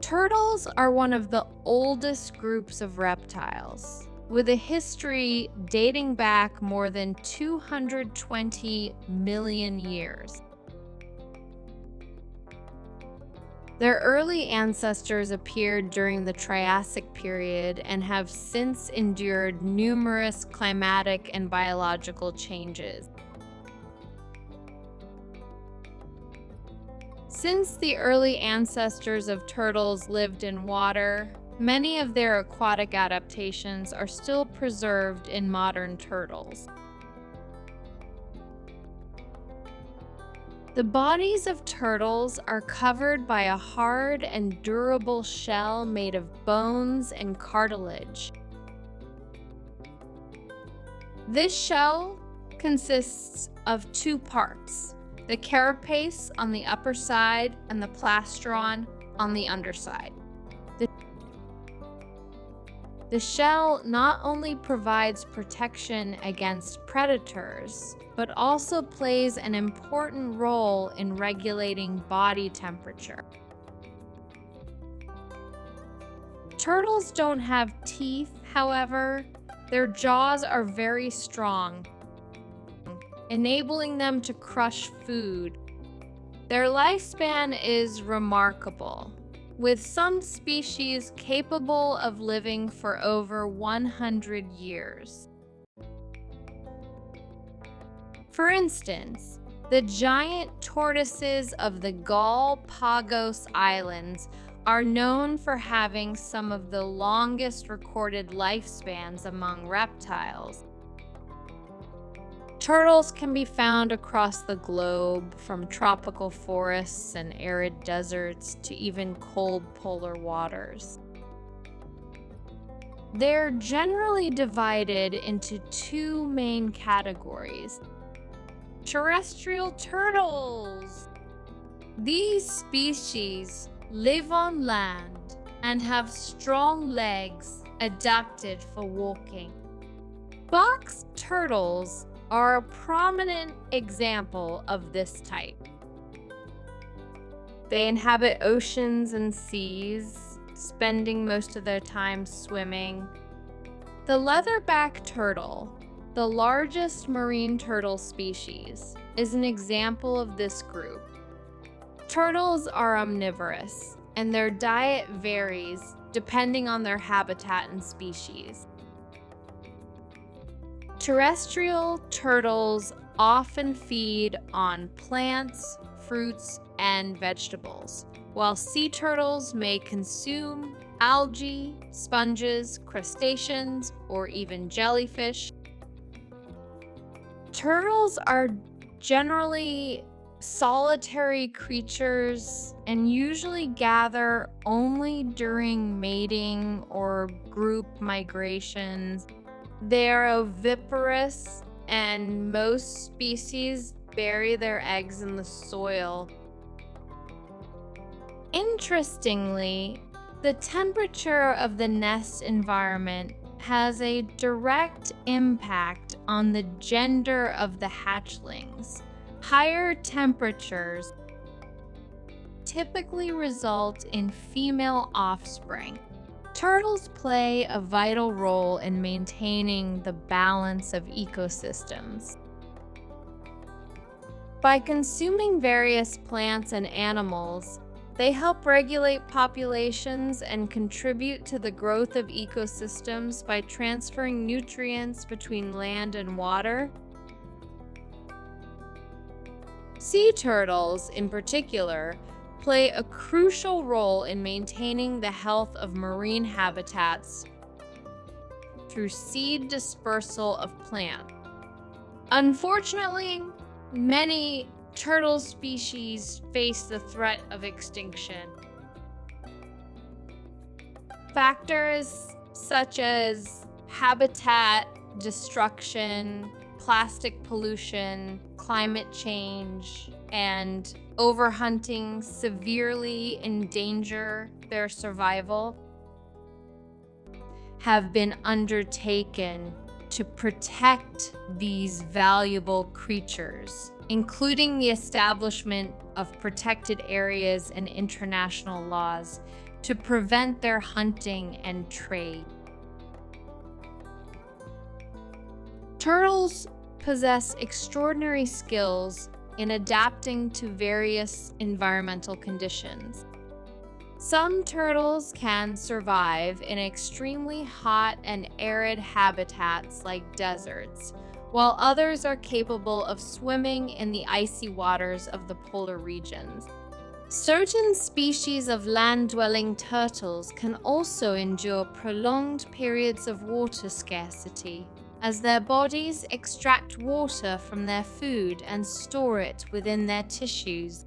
Turtles are one of the oldest groups of reptiles, with a history dating back more than 220 million years. Their early ancestors appeared during the Triassic period and have since endured numerous climatic and biological changes. Since the early ancestors of turtles lived in water, many of their aquatic adaptations are still preserved in modern turtles. The bodies of turtles are covered by a hard and durable shell made of bones and cartilage. This shell consists of two parts: the carapace on the upper side and the plastron on the underside. The shell not only provides protection against predators, but also plays an important role in regulating body temperature. Turtles don't have teeth, however. Their jaws are very strong, enabling them to crush food. Their lifespan is remarkable, with some species capable of living for over 100 years. For instance, the giant tortoises of the Galapagos Islands are known for having some of the longest recorded lifespans among reptiles. Turtles can be found across the globe, from tropical forests and arid deserts to even cold polar waters. They're generally divided into two main categories. Terrestrial turtles. These species live on land and have strong legs adapted for walking. Box turtles are a prominent example of this type. They inhabit oceans and seas, spending most of their time swimming. The leatherback turtle, the largest marine turtle species, is an example of this group. Turtles are omnivorous, and their diet varies depending on their habitat and species. Terrestrial turtles often feed on plants, fruits, and vegetables, while sea turtles may consume algae, sponges, crustaceans, or even jellyfish. Turtles are generally solitary creatures and usually gather only during mating or group migrations. They're oviparous, and most species bury their eggs in the soil. Interestingly, the temperature of the nest environment has a direct impact on the gender of the hatchlings. Higher temperatures typically result in female offspring. Turtles play a vital role in maintaining the balance of ecosystems. By consuming various plants and animals, they help regulate populations and contribute to the growth of ecosystems by transferring nutrients between land and water. Sea turtles, in particular, play a crucial role in maintaining the health of marine habitats through seed dispersal of plants. Unfortunately, many turtle species face the threat of extinction. Factors such as habitat destruction, plastic pollution, climate change, and overhunting severely endanger their survival have been undertaken to protect these valuable creatures, including the establishment of protected areas and international laws to prevent their hunting and trade. Turtles possess extraordinary skills in adapting to various environmental conditions. Some turtles can survive in extremely hot and arid habitats like deserts, while others are capable of swimming in the icy waters of the polar regions. Certain species of land-dwelling turtles can also endure prolonged periods of water scarcity, as their bodies extract water from their food and store it within their tissues.